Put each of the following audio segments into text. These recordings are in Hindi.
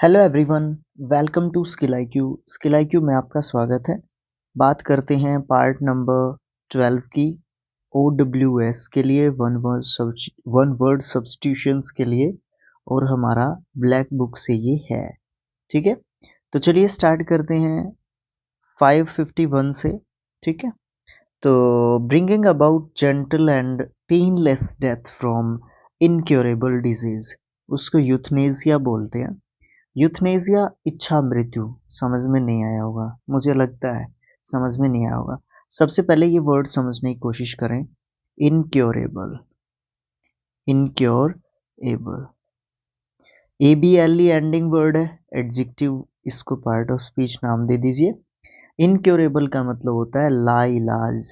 Hello everyone, welcome to skill I Q में आपका स्वागत है। बात करते हैं पार्ट नंबर 12 की OWS के लिए वन वर्ड सब्स्टिट्यूशंस के लिए, और हमारा ब्लैक बुक से ये है। ठीक है, तो चलिए स्टार्ट करते हैं 551 से। ठीक है, तो bringing about gentle and painless death from incurable disease, उसको यूथनेसिया बोलते हैं। यूथनेसिया इच्छा मृत्यु समझ में नहीं आया होगा, मुझे लगता है समझ में नहीं आया होगा। सबसे पहले ये वर्ड समझने की कोशिश करें। Incurable, incurable, ABLE ending word है, एडजेक्टिव, इसको पार्ट ऑफ स्पीच नाम दे दीजिए। इनक्योरेबल का मतलब होता है लाइलाज।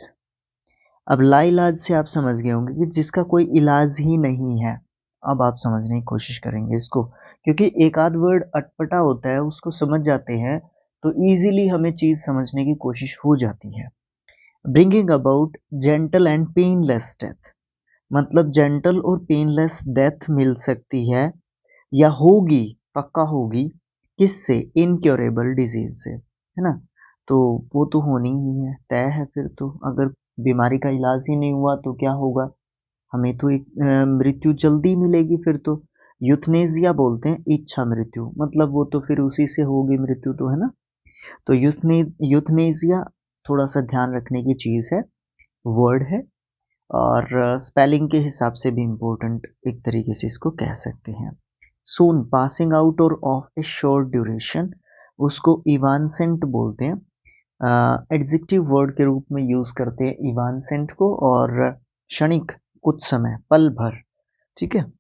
अब लाइलाज से आप समझ गए होंगे कि जिसका कोई इलाज ही नहीं है। अब आप समझने की कोशिश करेंगे इसको, क्योंकि एक आध वर्ड अटपटा होता है, उसको समझ जाते हैं तो इजीली हमें चीज समझने की कोशिश हो जाती है। Bringing about gentle and painless death, मतलब जेंटल और पेनलेस डेथ मिल सकती है या होगी, पक्का होगी, किससे? इनक्योरेबल डिजीज से, है ना। तो वो तो होनी ही है, तय है। फिर तो अगर बीमारी का इलाज ही नहीं हुआ तो क्या होगा? हमें तो एक मृत्यु जल्दी मिलेगी फिर तो। यूथनेसिया बोलते हैं इच्छा मृत्यु, मतलब वो तो फिर उसी से होगी मृत्यु तो, है ना। तो यूथनेसिया थोड़ा सा ध्यान रखने की चीज है, वर्ड है, और स्पेलिंग के हिसाब से भी इम्पोर्टेंट एक तरीके से इसको कह सकते हैं। सून पासिंग आउट और ऑफ ए शॉर्ट ड्यूरेशन, उसको इवानसेंट बोलते हैं। एडजेक्टिव वर्ड के रूप में यूज करते हैं इवानसेंट को, और क्षणिक, कुछ समय, पल भर। ठीक है,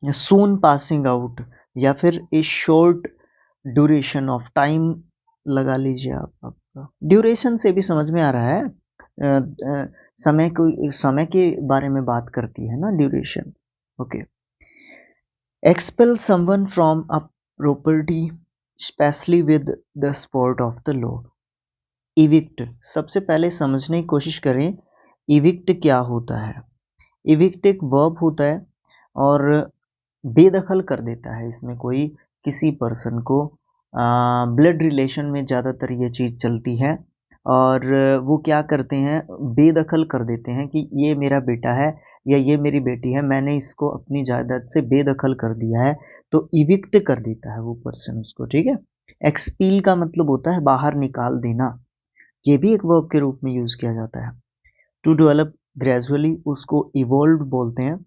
सून पासिंग आउट या फिर ए शॉर्ट ड्यूरेशन ऑफ टाइम लगा लीजिए आप। ड्यूरेशन से भी समझ में आ रहा है, समय के बारे में बात करती है ना duration. Okay. Expel someone from a property specially with the support of the law. Evict, सबसे पहले समझने की कोशिश करें इविक्ट क्या होता है। इविक्ट एक वर्ब होता है और बेदखल कर देता है। इसमें कोई किसी पर्सन को, ब्लड रिलेशन में ज़्यादातर ये चीज़ चलती है, और वो क्या करते हैं, बेदखल कर देते हैं कि ये मेरा बेटा है या ये मेरी बेटी है, मैंने इसको अपनी जायदाद से बेदखल कर दिया है, तो इविक्ट कर देता है वो पर्सन उसको। ठीक है। एक्सपील का मतलब होता है बाहर निकाल देना, ये भी एक वर्ब के रूप में यूज किया जाता है। टू डेवलप ग्रेजुअली, उसको इवोल्व बोलते हैं।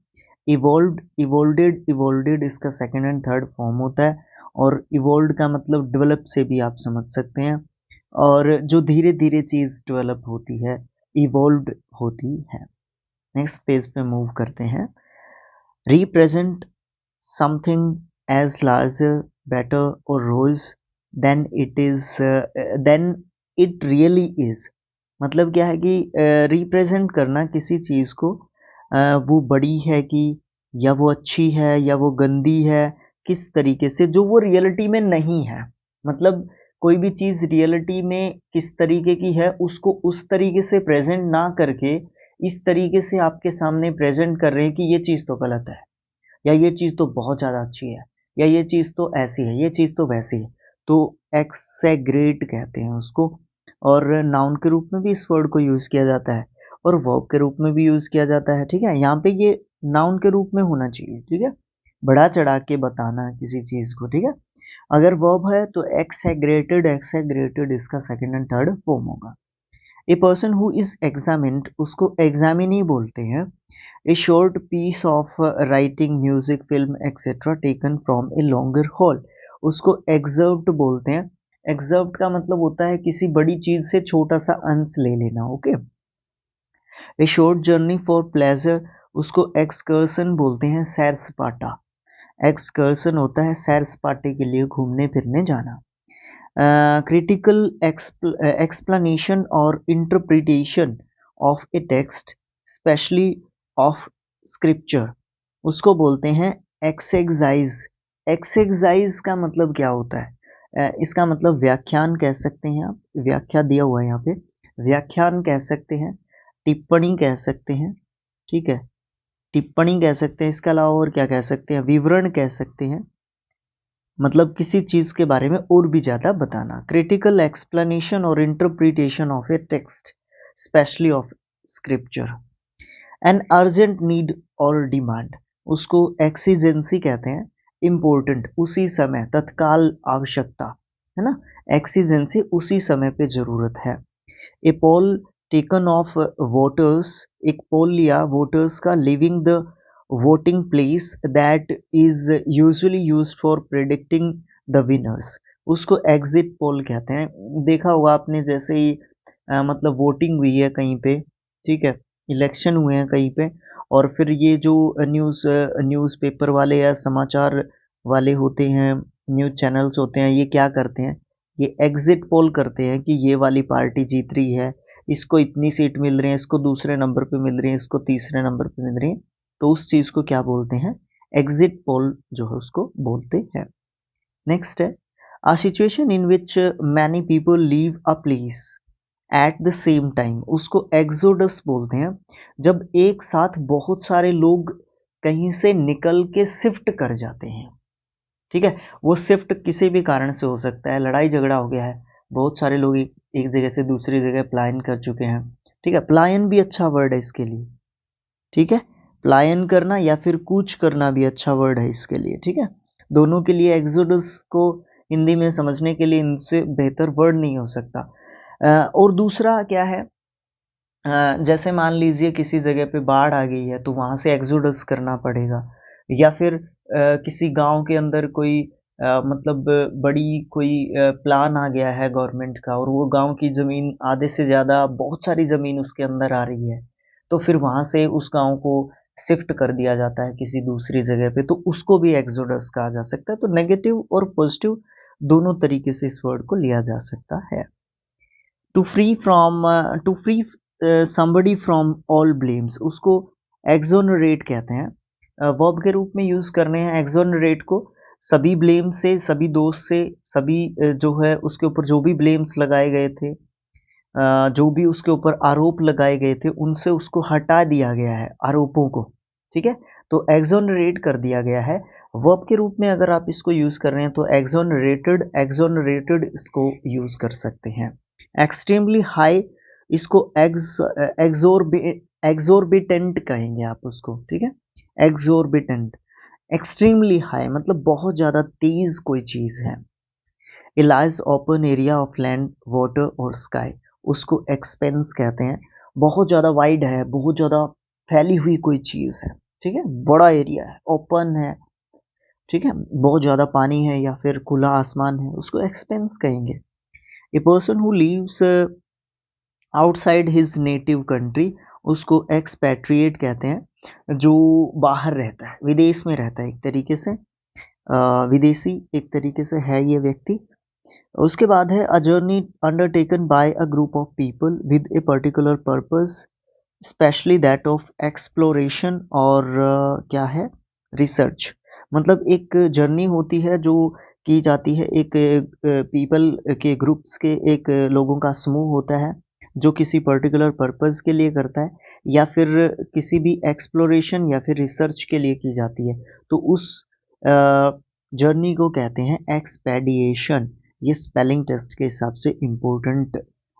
इवोल्व, इवोल्डेड, इवोल्डेड इसका सेकंड एंड थर्ड फॉर्म होता है, और इवोल्व का मतलब डेवलप से भी आप समझ सकते हैं, और जो धीरे धीरे चीज डेवलप होती है, इवोल्व होती है। नेक्स्ट पेज पे मूव करते हैं। Represent something as larger, better और rose than it is, then it really is. मतलब क्या है कि रिप्रेजेंट करना किसी चीज को, वो बड़ी है कि, या वो अच्छी है या वो गंदी है, किस तरीके से, जो वो रियलिटी में नहीं है। मतलब कोई भी चीज रियलिटी में किस तरीके की है, उसको उस तरीके से प्रेजेंट ना करके इस तरीके से आपके सामने प्रेजेंट कर रहे हैं कि ये चीज तो गलत है, या ये चीज तो बहुत ज्यादा अच्छी है, या ये चीज तो ऐसी है, ये चीज तो वैसी है। तो एक्सेग्रेट कहते हैं उसको, और नाउन के रूप में भी इस वर्ड को यूज किया जाता है, और वर्ब के रूप में भी यूज किया जाता है। ठीक है, यहाँ पे ये नाउन के रूप में होना चाहिए। ठीक है, बढ़ा चढ़ा के बताना किसी चीज को। ठीक है, अगर वर्ब है तो एक्सेग्रेटेड, एक्सेग्रेटेड इसका सेकंड एंड थर्ड फॉर्म होगा। A person who is examined, उसको एग्जामिनी बोलते हैं। A short piece of writing, music, film etcetera taken from a longer whole, उसको एग्जर्व्ड बोलते हैं। एग्जर्व्ड का मतलब होता है किसी बड़ी चीज से छोटा सा अंश ले लेना। Okay. A short journey for pleasure, उसको एक्सकर्सन बोलते हैं, सैर सपाटा। एक्सकर्सन होता है सैर सपाटे के लिए घूमने फिरने जाना। क्रिटिकल एक्सप्लेनेशन और interpretation of A text, specially of scripture, उसको बोलते हैं एक्सेगजाइज। एक्सेगजाइज का मतलब क्या होता है? इसका मतलब व्याख्यान कह सकते हैं आप, व्याख्या दिया हुआ है यहाँ पे, व्याख्यान कह सकते हैं, टिप्पणी कह सकते हैं। ठीक है, टिप्पणी कह सकते हैं, इसके अलावा और क्या कह सकते हैं, विवरण कह सकते हैं। मतलब किसी चीज के बारे में और भी ज्यादा बताना। क्रिटिकल एक्सप्लेनेशन और interpretation of A text, specially of scripture. An urgent need और डिमांड, उसको एक्सीजेंसी कहते हैं। इम्पोर्टेंट, उसी समय, तत्काल आवश्यकता, है ना। एक्सीजेंसी, उसी समय पे जरूरत है। ए पोल टेकन ऑफ वोटर्स, एक पोल लिया वोटर्स का, living the voting place that is usually used for predicting the winners, उसको एग्जिट पोल कहते हैं। देखा होगा आपने, जैसे ही मतलब वोटिंग हुई है कहीं पे, ठीक है, इलेक्शन हुए हैं कहीं पे, और फिर ये जो न्यूज़पेपर वाले या समाचार वाले होते हैं, न्यूज़ चैनल्स होते हैं, ये क्या करते हैं, ये एग्जिट पोल करते हैं कि ये वाली पार्टी जीत रही है, इसको इतनी सीट मिल रही है, इसको दूसरे नंबर पे मिल रही है, इसको तीसरे नंबर पे मिल रही है। तो उस चीज़ को क्या बोलते हैं, एग्जिट पोल जो है उसको बोलते हैं। नेक्स्ट है, a situation in which many people leave a place at the same time, उसको एग्जोडस बोलते हैं। जब एक साथ बहुत सारे लोग कहीं से निकल के शिफ्ट कर जाते हैं, ठीक है। वो शिफ्ट किसी भी कारण से हो सकता है, लड़ाई झगड़ा हो गया है, बहुत सारे लोग एक जगह से दूसरी जगह प्लायन कर चुके हैं, ठीक है। प्लायन भी अच्छा वर्ड है इसके लिए, ठीक है। प्लायन करना या फिर कूच करना भी अच्छा वर्ड है इसके लिए, ठीक है। दोनों के लिए एक्सोडस को हिंदी में समझने के लिए इनसे बेहतर वर्ड नहीं हो सकता। और दूसरा क्या है, जैसे मान लीजिए किसी जगह पे बाढ़ आ गई है तो वहां से एक्सोडस करना पड़ेगा, या फिर किसी गांव के अंदर कोई मतलब बड़ी कोई प्लान आ गया है गवर्नमेंट का, और वो गांव की जमीन आधे से ज्यादा, बहुत सारी जमीन उसके अंदर आ रही है, तो फिर वहां से उस गांव को शिफ्ट कर दिया जाता है किसी दूसरी जगह पे, तो उसको भी एक्सोडस कहा जा सकता है। तो नेगेटिव और पॉजिटिव दोनों तरीके से इस वर्ड को लिया जा सकता है। To free somebody from all blames, उसको एक्सोनरेट कहते हैं। वर्ब के रूप में यूज करने हैं एक्सोनरेट को, सभी ब्लेम से, सभी दोष से, सभी जो है उसके ऊपर जो भी ब्लेम्स लगाए गए थे, जो भी उसके ऊपर आरोप लगाए गए थे, उनसे उसको हटा दिया गया है, आरोपों को, ठीक है। तो एक्सोनरेट कर दिया गया है। वर्ब के रूप में अगर आप इसको यूज कर रहे हैं तो एक्सोनरेटेड, एक्सोनरेटेड इसको यूज कर सकते हैं। एक्सट्रीमली हाई, इसको एक्सोर्बिटेंट कहेंगे आप उसको, ठीक है। एक्सोर्बिटेंट, एक्सट्रीमली हाई मतलब बहुत ज्यादा तेज कोई चीज है। A large open area of land, water और स्काई, उसको एक्सपेंस कहते हैं। बहुत ज्यादा वाइड है, बहुत ज्यादा फैली हुई कोई चीज है, ठीक है, बड़ा एरिया है, ओपन है, ठीक है, बहुत ज्यादा पानी है या फिर खुला आसमान है, उसको एक्सपेंस कहेंगे। ए person who leaves outside his native country, उसको एक्सपैट्रिएट कहते हैं। जो बाहर रहता है, विदेश में रहता है, एक तरीके से विदेशी एक तरीके से है ये व्यक्ति। उसके बाद है, a journey undertaken by a group of people with a particular purpose, specially that of exploration और क्या है, रिसर्च। मतलब एक जर्नी होती है जो की जाती है, एक पीपल के ग्रुप्स के, एक लोगों का समूह होता है जो किसी पर्टिकुलर पर्पस के लिए करता है, या फिर किसी भी एक्सप्लोरेशन या फिर रिसर्च के लिए की जाती है, तो उस जर्नी को कहते हैं एक्सपेडिएशन। ये स्पेलिंग टेस्ट के हिसाब से इम्पोर्टेंट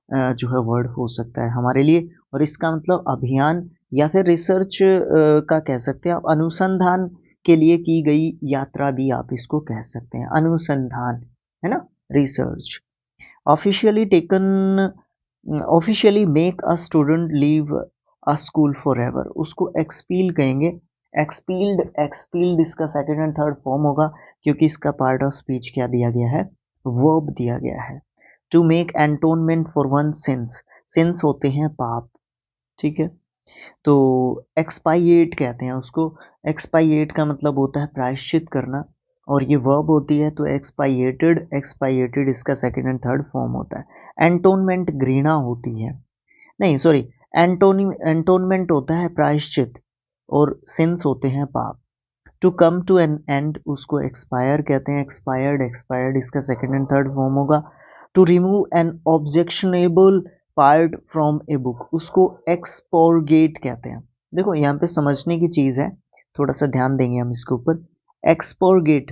जो है वर्ड हो सकता है हमारे लिए। और इसका मतलब अभियान या फिर रिसर्च का कह सकते हैं आप, अनुसंधान के लिए की गई यात्रा भी आप इसको कह सकते हैं, अनुसंधान, है ना, research. Officially taken, officially make a student leave a school for ever, उसको एक्सपील कहेंगे। एक्सपील्ड, एक्सपील्ड इसका सेकंड एंड थर्ड फॉर्म होगा, क्योंकि इसका पार्ट ऑफ स्पीच क्या दिया गया है, वर्ब दिया गया है। To make atonement for one sins, sins होते हैं पाप, ठीक है। तो एक्सपाइएट कहते हैं उसको, एक्सपाइएट का मतलब होता है प्रायश्चित करना, और ये वर्ब होती है, तो एक्सपाइएटेड, एक्सपाइएटेड इसका सेकंड एंड थर्ड फॉर्म होता है। एंटोनमेंट घृणा होती है, नहीं सॉरी, एंटोनी, एंटोनमेंट होता है प्रायश्चित, और सिंस होते हैं पाप। To come to an end, उसको एक्सपायर कहते हैं, एक्सपायर्ड, एक्सपायर्ड इसका सेकंड एंड थर्ड फॉर्म होगा। To remove an objectionable part from a book, उसको एक्सपोर्गेट कहते हैं। देखो यहाँ पे समझने की चीज है, थोड़ा सा ध्यान देंगे हम इसके ऊपर। एक्सपोर्गेट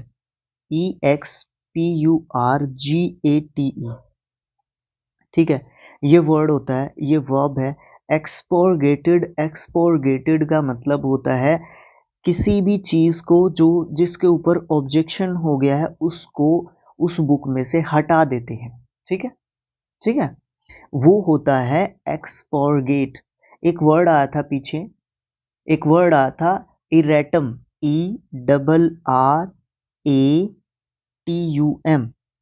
EXPURGATE, ठीक है। ये वर्ड होता है, ये वर्ब है। एक्सपोर्गेटेड, एक्सपोर्गेटेड का मतलब होता है किसी भी चीज को जो जिसके ऊपर ऑब्जेक्शन हो गया है उसको उस बुक में से हटा देते हैं, ठीक है, ठीक है। वो होता है एक्सपोर्गेट। एक वर्ड आया था पीछे, एक वर्ड आया था इरेटम, ERRATUM,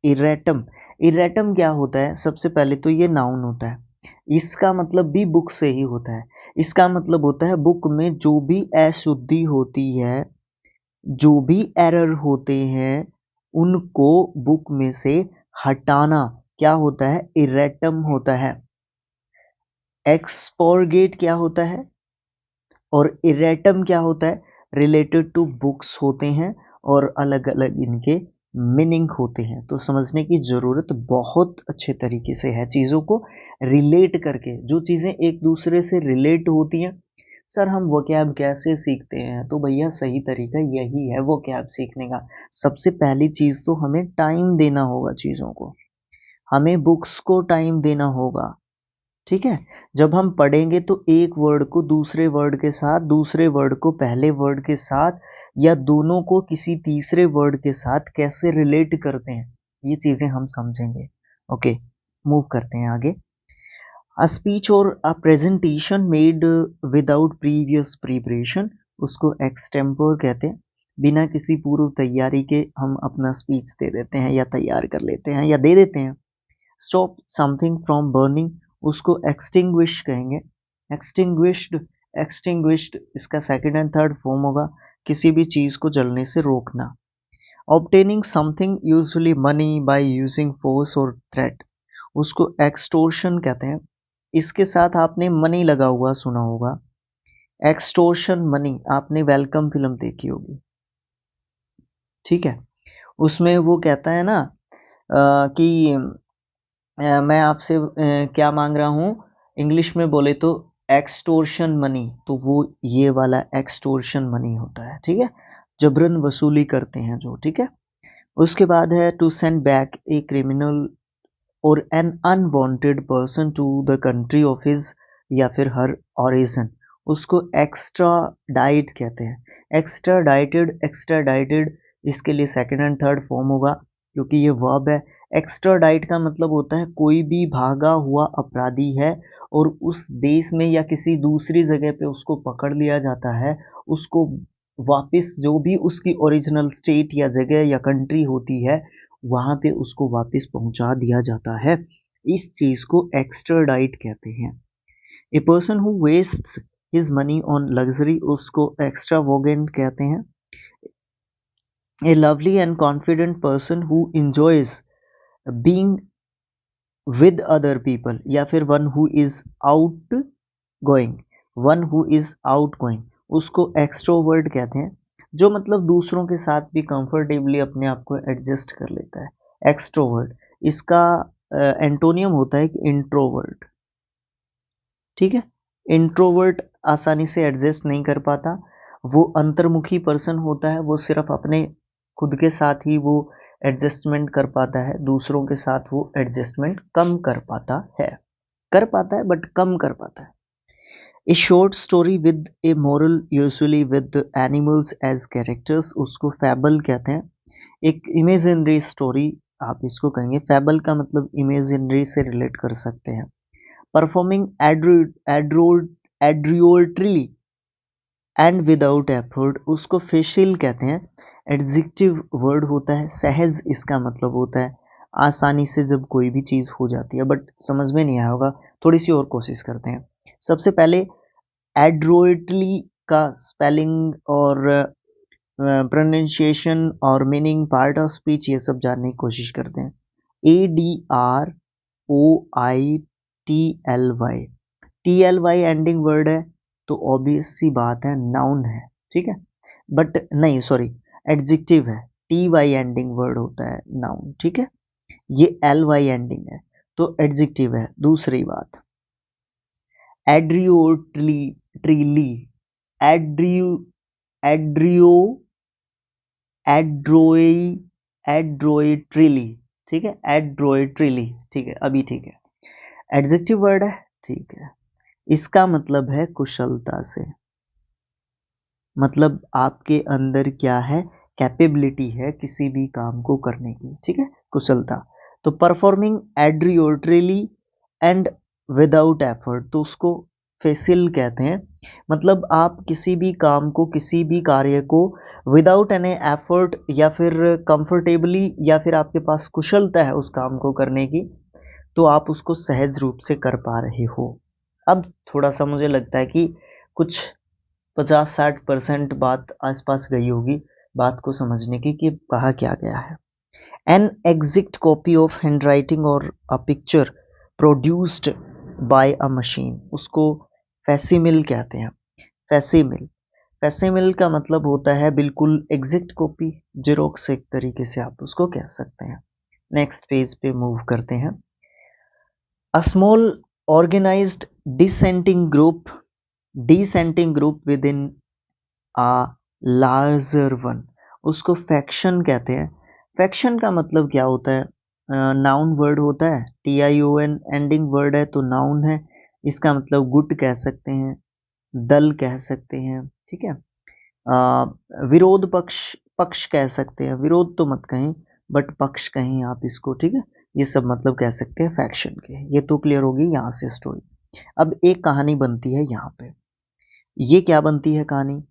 इरेटम। इरेटम क्या होता है? सबसे पहले तो ये नाउन होता है, इसका मतलब भी बुक से ही होता है। इसका मतलब होता है बुक में जो भी अशुद्धि होती है, जो भी एरर होते हैं, उनको बुक में से हटाना क्या होता है? इरेटम होता है। एक्सपोर्गेट क्या होता है और इरेटम क्या होता है? रिलेटेड टू बुक्स होते हैं और अलग अलग इनके मीनिंग होते हैं। तो समझने की ज़रूरत बहुत अच्छे तरीके से है चीज़ों को रिलेट करके। जो चीज़ें एक दूसरे से रिलेट होती हैं, सर हम वोकैब कैसे सीखते हैं? तो भैया सही तरीका यही है वोकैब सीखने का। सबसे पहली चीज़ तो हमें टाइम देना होगा चीज़ों को, हमें बुक्स को टाइम देना होगा, ठीक है। जब हम पढ़ेंगे तो एक वर्ड को दूसरे वर्ड के साथ, दूसरे वर्ड को पहले वर्ड के साथ, या दोनों को किसी तीसरे वर्ड के साथ कैसे रिलेट करते हैं, ये चीजें हम समझेंगे। ओके, मूव करते हैं आगे। अ स्पीच और a presentation made without previous preparation, उसको एक्सटेम्पोर कहते हैं। बिना किसी पूर्व तैयारी के हम अपना स्पीच दे देते हैं या तैयार कर लेते हैं या दे देते हैं। स्टॉप समथिंग फ्रॉम बर्निंग, उसको एक्सटिंग्विश कहेंगे। एक्सटिंग्विश्ड, एक्सटिंग्विश्ड इसका सेकंड एंड थर्ड फॉर्म होगा, किसी भी चीज को जलने से रोकना। Obtaining something usually money by using force और थ्रेट, उसको एक्सटोर्शन कहते हैं। इसके साथ आपने मनी लगा हुआ सुना होगा, एक्सटोर्शन मनी। आपने वेलकम फिल्म देखी होगी, ठीक है। उसमें वो कहता है ना कि मैं आपसे क्या मांग रहा हूँ, इंग्लिश में बोले तो एक्सटोर्शन मनी, तो वो ये वाला एक्सटोर्शन मनी होता है, ठीक है। जबरन वसूली करते हैं जो, ठीक है। उसके बाद है to send back a criminal और an unwanted person to the country of his या फिर हर ओरिजिन, उसको एक्स्ट्रा डाइट कहते हैं। एक्स्ट्रा डाइटेड, एक्स्ट्रा डाइटेड इसके लिए सेकंड एंड थर्ड फॉर्म होगा क्योंकि ये वर्ब है। एक्स्ट्रा डाइट का मतलब होता है कोई भी भागा हुआ अपराधी है और उस देश में या किसी दूसरी जगह पे उसको पकड़ लिया जाता है, उसको वापस जो भी उसकी ओरिजिनल स्टेट या जगह या कंट्री होती है वहां पे उसको वापस पहुंचा दिया जाता है। इस चीज को एक्स्ट्राडाइट कहते हैं। A person who wastes his money on luxury, उसको एक्स्ट्रावोगेंट कहते हैं। ए lovely and confident person who enjoys being with other people, या फिर one who is out going, one who is out going, उसको एक्सट्रोवर्ट कहते हैं। जो मतलब दूसरों के साथ भी कंफर्टेबली अपने आप को एडजस्ट कर लेता है, एक्सट्रोवर्ट। इसका एंटोनियम होता है कि इंट्रोवर्ट, ठीक है। इंट्रोवर्ट आसानी से एडजस्ट नहीं कर पाता, वो अंतर्मुखी पर्सन होता है, वो सिर्फ अपने खुद के साथ ही वो एडजस्टमेंट कर पाता है, दूसरों के साथ वो एडजस्टमेंट कम कर पाता है, कर पाता है बट कम कर पाता है। A short story with a moral usually with animals as characters, उसको फैबल कहते हैं। एक इमेजिनरी स्टोरी आप इसको कहेंगे, फैबल का मतलब इमेजिनरी से रिलेट कर सकते हैं। परफॉर्मिंग एड्रियोट्री एंड विदाउट एफर्ट, उसको फेशियल कहते हैं। एडजेक्टिव वर्ड होता है। सहज इसका मतलब होता है आसानी से जब कोई भी चीज़ हो जाती है, बट समझ में नहीं आया होगा, थोड़ी सी और कोशिश करते हैं। सबसे पहले एड्रोइटली का स्पेलिंग और प्रोनाउंसिएशन और मीनिंग, पार्ट ऑफ स्पीच, ये सब जानने की कोशिश करते हैं। ADROITLY, TLY एंडिंग वर्ड है तो ऑब्वियस सी बात है नाउन है, ठीक है। बट नहीं, सॉरी, एडजेक्टिव है। TY एंडिंग वर्ड होता है नाउन, ठीक है। ये LY एंडिंग है तो एडजेक्टिव है। दूसरी बात, एड्रियोट्री, ट्रीली, एड्रियो, एड्रियो, एड्रोई, एड्रोइट्रिली, ठीक है, एड्रोइट्रिली, ठीक है, अभी ठीक है। एडजेक्टिव वर्ड है, ठीक है। इसका मतलब है कुशलता से, मतलब आपके अंदर क्या है, कैपेबिलिटी है किसी भी काम को करने की, ठीक है, कुशलता। तो परफॉर्मिंग एड्रियोट्रिली एंड विदाउट एफर्ट, तो उसको फेसिल कहते हैं। मतलब आप किसी भी काम को, किसी भी कार्य को विदाउट एनी एफर्ट या फिर कंफर्टेबली, या फिर आपके पास कुशलता है उस काम को करने की, तो आप उसको सहज रूप से कर पा रहे हो। अब थोड़ा सा मुझे लगता है कि कुछ 50-60% बात आसपास गई होगी बात को समझने की कि कहा क्या गया है। An exact copy of handwriting और a picture produced by a machine, उसको फैसिमिल कहते हैं। फैसिमिल, फैसिमिल का मतलब होता है बिल्कुल एग्जैक्ट कॉपी, जेरोक्स एक तरीके से आप उसको कह सकते हैं। नेक्स्ट पेज पे मूव करते हैं। A small organised dissenting group within a larger one, उसको फैक्शन कहते हैं। फैक्शन का मतलब क्या होता है, नाउन वर्ड होता है, TION एंडिंग वर्ड है तो नाउन है। इसका मतलब गुट कह सकते हैं, दल कह सकते हैं, ठीक है। विरोध पक्ष, पक्ष कह सकते हैं, विरोध तो मत कहें बट पक्ष कहें आप इसको, ठीक है। ये सब मतलब कह सकते हैं फैक्शन के। ये तो क्लियर होगी यहाँ से स्टोरी। अब एक कहानी बनती है यहाँ पे, ये क्या बनती है कहानी,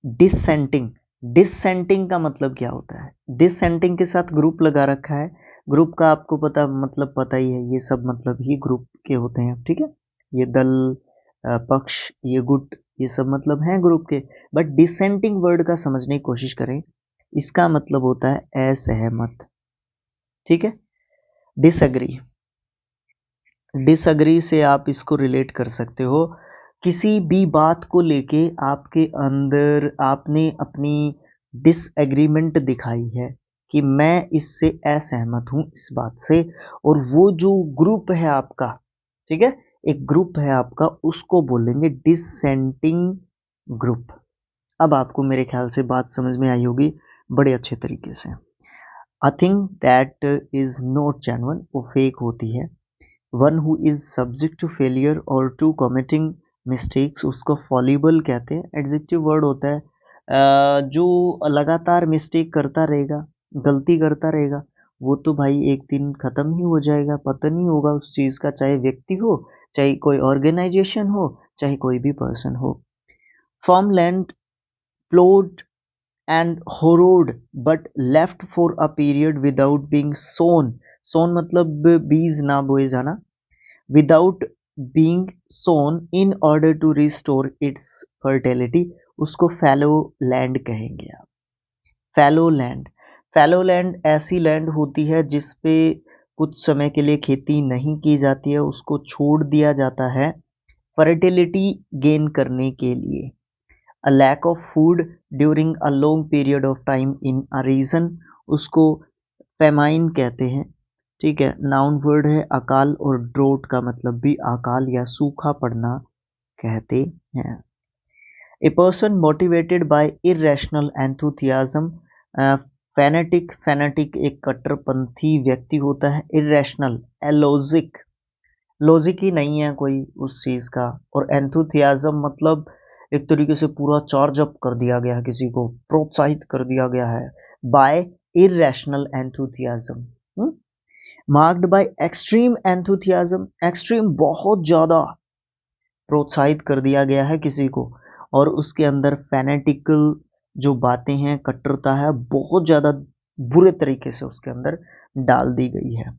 डिसेंटिंग। डिसेंटिंग का मतलब क्या होता है, डिसेंटिंग के साथ ग्रुप लगा रखा है। ग्रुप का आपको पता, मतलब पता ही है, ये सब मतलब ही ग्रुप के होते हैं, ठीक है। ये दल, पक्ष, ये गुट, ये सब मतलब हैं ग्रुप के। बट डिसेंटिंग वर्ड का समझने की कोशिश करें, इसका मतलब होता है असहमत, ठीक है। डिसएग्री, डिसएग्री से आप इसको रिलेट कर सकते हो, किसी भी बात को लेके आपके अंदर आपने अपनी डिसएग्रीमेंट दिखाई है कि मैं इससे असहमत हूँ इस बात से, और वो जो ग्रुप है आपका, ठीक है, एक ग्रुप है आपका, उसको बोलेंगे डिसेंटिंग ग्रुप। अब आपको मेरे ख्याल से बात समझ में आई होगी बड़े अच्छे तरीके से। I think that is not genuine, वो फेक होती है। One who is subject to failure और टू कमिटिंग मिस्टेक्स, उसको फॉलिबल कहते हैं। एडजेक्टिव वर्ड होता है जो लगातार मिस्टेक करता रहेगा, गलती करता रहेगा, वो तो भाई एक दिन खत्म ही हो जाएगा, पता नहीं होगा उस चीज़ का, चाहे व्यक्ति हो, चाहे कोई ऑर्गेनाइजेशन हो, चाहे कोई भी पर्सन हो। Farm land ploughed and harrowed but left for a period without being sown, sown मतलब बीज ना बोए जाना, without being sown in order to restore its fertility, उसको फैलो लैंड कहेंगे आप। फैलो लैंड, फैलो लैंड ऐसी लैंड होती है जिस पे कुछ समय के लिए खेती नहीं की जाती है, उसको छोड़ दिया जाता है फर्टिलिटी गेन करने के लिए। A lack of food during a long period of time in a region, उसको फेमाइन कहते हैं, ठीक है। नाउन वर्ड है। अकाल और ड्रोट का मतलब भी अकाल या सूखा पड़ना कहते हैं। A person motivated by irrational enthusiasm, fanatic, fanatic एक कट्टरपंथी व्यक्ति होता है। इरेशनल, एलॉजिक, लॉजिक ही नहीं है कोई उस चीज का। और एंथुथियाज्म मतलब एक तरीके से पूरा चार्ज अप कर दिया गया है, किसी को प्रोत्साहित कर दिया गया है by irrational enthusiasm. Marked by extreme enthusiasm, extreme बहुत ज्यादा प्रोत्साहित कर दिया गया है किसी को, और उसके अंदर फैनेटिकल जो बातें हैं, कट्टरता है, बहुत ज़्यादा बुरे तरीके से उसके अंदर डाल दी गई है।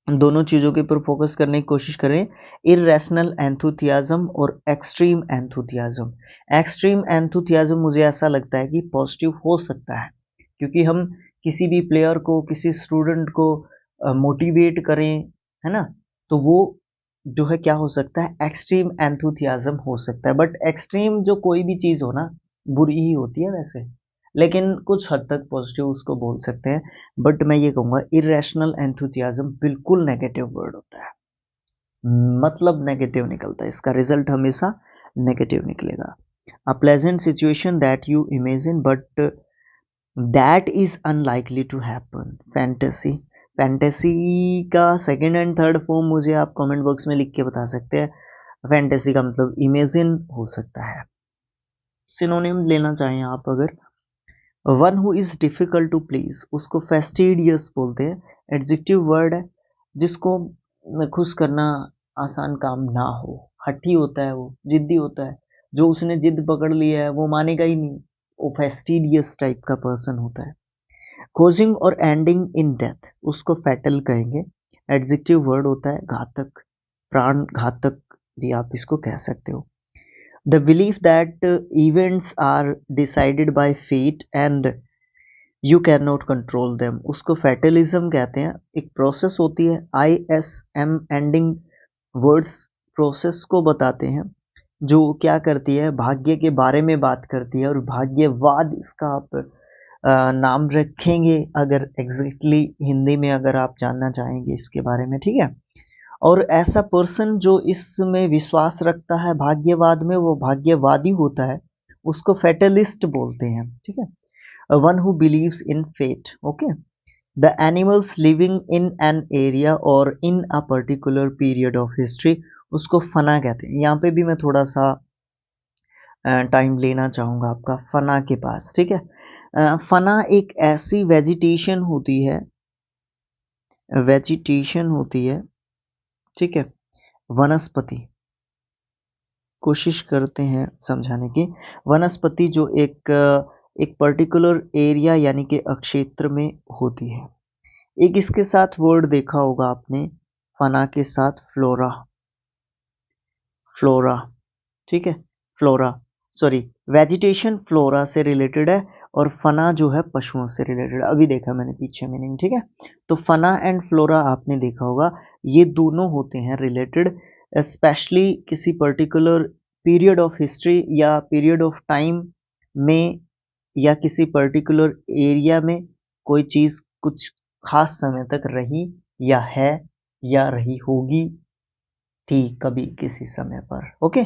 दोनों चीज़ों के ऊपर फोकस करने की कोशिश करें, इरेशनल एंथुथियाज्म और एक्सट्रीम एंथुथियाज्म। एक्सट्रीम एंथुथियाज्म मुझे ऐसा लगता है कि पॉजिटिव हो सकता है, क्योंकि हम किसी भी प्लेयर को, किसी स्टूडेंट को मोटिवेट करें, है ना, तो वो जो है क्या हो सकता है, एक्सट्रीम एंथुथियाज्म हो सकता है। बट एक्सट्रीम जो कोई भी चीज़ हो ना, बुरी ही होती है वैसे, लेकिन कुछ हद तक पॉजिटिव उसको बोल सकते हैं। बट मैं ये कहूँगा इरेशनल एंथुथियाज्म बिल्कुल नेगेटिव वर्ड होता है, मतलब नेगेटिव निकलता है, इसका रिजल्ट हमेशा नेगेटिव निकलेगा। A pleasant situation that you imagine but that is unlikely to happen. Fantasy, fantasy का सेकंड एंड थर्ड फॉर्म मुझे आप कमेंट बॉक्स में लिख के बता सकते हैं। फैंटेसी का मतलब इमेजिन हो सकता है। सिनोनिम लेना चाहें आप अगर, one who is difficult to please उसको फेस्टिडियस बोलते हैं। एडजेक्टिव वर्ड है जिसको खुश करना आसान काम ना हो। हठी होता है, वो जिद्दी होता है, जो उसने जिद पकड़ लिया है वो मानेगा ही नहीं, वो फेस्टिडियस टाइप का पर्सन होता है। कोजिंग और एंडिंग इन डेथ उसको फैटल कहेंगे। एडजेक्टिव वर्ड होता है घातक, प्राण घातक भी आप इसको कह सकते हो। The belief that events are decided by fate and you can not control them उसको फैटलिज्म कहते हैं। एक प्रोसेस होती है, ISM एंडिंग वर्ड्स प्रोसेस को बताते हैं, जो क्या करती है, भाग्य के बारे में बात करती है। और भाग्यवाद इसका आप नाम रखेंगे अगर एग्जैक्टली हिंदी में अगर आप जानना चाहेंगे इसके बारे में, ठीक है। और ऐसा पर्सन जो इसमें विश्वास रखता है भाग्यवाद में, वो भाग्यवादी होता है, उसको फैटलिस्ट बोलते हैं, ठीक है। One who believes in fate, okay. The animals living in an area और in a particular period of history उसको फना कहते हैं। यहाँ पे भी मैं थोड़ा सा टाइम लेना चाहूँगा आपका फना के पास, ठीक है। फना एक ऐसी वेजिटेशन होती है, ठीक है, वनस्पति। कोशिश करते हैं समझाने की। वनस्पति जो एक पर्टिकुलर एरिया यानी कि क्षेत्र में होती है। एक इसके साथ वर्ड देखा होगा आपने, फना के साथ फ्लोरा, फ्लोरा, ठीक है। फ्लोरा, सॉरी, वेजिटेशन फ्लोरा से रिलेटेड है और फना जो है पशुओं से रिलेटेड। अभी देखा मैंने पीछे मीनिंग, ठीक है। तो फना एंड फ्लोरा आपने देखा होगा, ये दोनों होते हैं रिलेटेड, स्पेशली किसी पर्टिकुलर पीरियड ऑफ हिस्ट्री या पीरियड ऑफ टाइम में, या किसी पर्टिकुलर एरिया में कोई चीज़ कुछ खास समय तक रही या है या रही होगी, थी कभी किसी समय पर, ओके।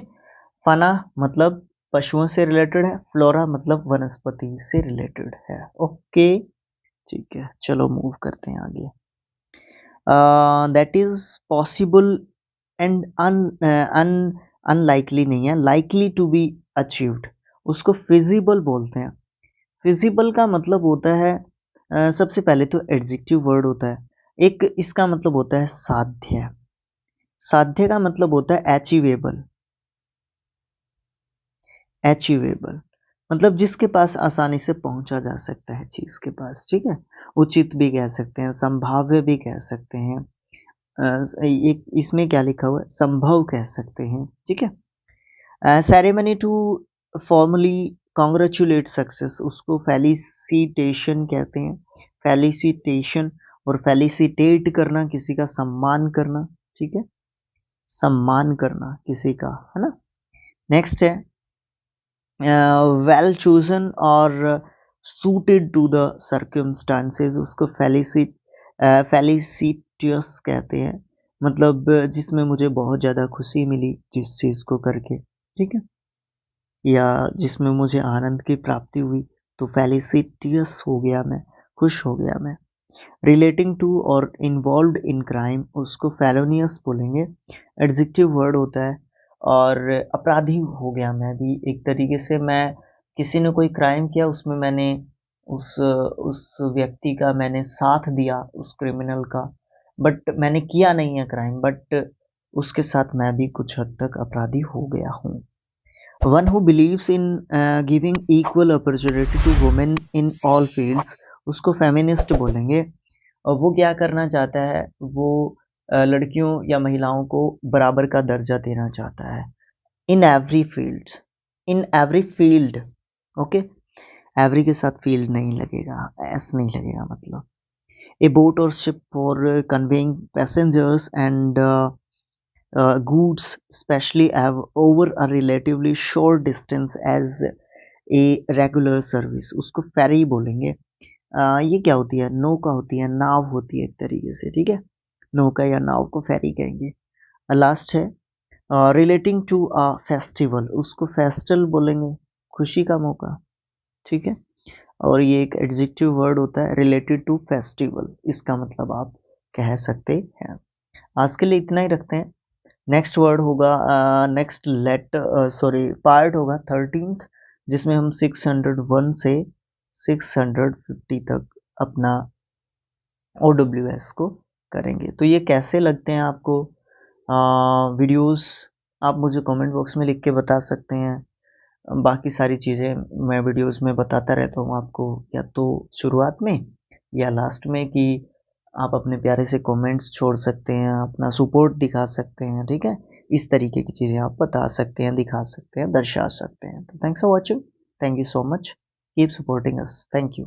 फना मतलब पशुओं से रिलेटेड है, फ्लोरा मतलब वनस्पति से रिलेटेड है, ओके। ठीक है, चलो मूव करते हैं आगे। That is possible and unlikely नहीं है, लाइकली टू बी अचीव्ड उसको फिजिबल बोलते हैं। फिजिबल का मतलब होता है सबसे पहले तो एडजेक्टिव वर्ड होता है। एक इसका मतलब होता है साध्य, साध्य का मतलब होता है अचीवेबल, अचीवेबल मतलब जिसके पास आसानी से पहुंचा जा सकता है चीज के पास, ठीक है। उचित भी कह सकते हैं, संभाव्य भी कह सकते हैं, एक इसमें क्या लिखा हुआ है, संभव कह सकते हैं, ठीक है। Ceremony to formally congratulate success उसको फेलिसिटेशन कहते हैं। फेलिसिटेशन और फेलिसिटेट करना, किसी का सम्मान करना, ठीक है, सम्मान करना किसी का, है ना। नेक्स्ट है वेल चूजन और सूटेड टू द सर्कमस्टांसेस उसको फेलिसिटियस कहते हैं। मतलब जिसमें मुझे बहुत ज़्यादा खुशी मिली जिस चीज़ को करके, ठीक है, या जिसमें मुझे आनंद की प्राप्ति हुई, तो फेलिसिटियस हो गया मैं, खुश हो गया मैं। रिलेटिंग टू और इन्वॉल्व्ड इन क्राइम उसको फेलोनियस बोलेंगे, एडजेक्टिव वर्ड होता है। और अपराधी हो गया मैं भी, एक तरीके से मैं, किसी ने कोई क्राइम किया उसमें मैंने उस व्यक्ति का मैंने साथ दिया, उस क्रिमिनल का, बट मैंने किया नहीं है क्राइम, बट उसके साथ मैं भी कुछ हद तक अपराधी हो गया हूँ। One who believes in giving equal opportunity to women in all fields उसको फेमिनिस्ट बोलेंगे। और वो क्या करना चाहता है, वो लड़कियों या महिलाओं को बराबर का दर्जा देना चाहता है। In every field, in every field, okay. Every के साथ फील्ड नहीं लगेगा, एस नहीं लगेगा, मतलब ए बोट और ship for conveying passengers and goods especially have over a relatively short distance as a regular service उसको फेरी बोलेंगे। ये क्या होती है, नौका होती है, नाव होती है एक तरीके से, ठीक है। नौका या नाव को फेरी कहेंगे। लास्ट है रिलेटिंग टू अ फेस्टिवल उसको फेस्टल बोलेंगे, खुशी का मौका, ठीक है। और ये एक एडजेक्टिव वर्ड होता है रिलेटेड टू फेस्टिवल, इसका मतलब आप कह सकते हैं। आज के लिए इतना ही रखते हैं। नेक्स्ट वर्ड होगा नेक्स्ट पार्ट होगा 13th, जिसमें हम 601 से 650 तक अपना OWS को करेंगे। तो ये कैसे लगते हैं आपको वीडियोस, आप मुझे कमेंट बॉक्स में लिख के बता सकते हैं। बाकी सारी चीज़ें मैं वीडियोस में बताता रहता हूँ आपको, या तो शुरुआत में या लास्ट में, कि आप अपने प्यारे से कमेंट्स छोड़ सकते हैं, अपना सपोर्ट दिखा सकते हैं, ठीक है। इस तरीके की चीज़ें आप बता सकते हैं, दिखा सकते हैं, दर्शा सकते हैं। तो thanks for watching, thank you so much, keep supporting us, thank you.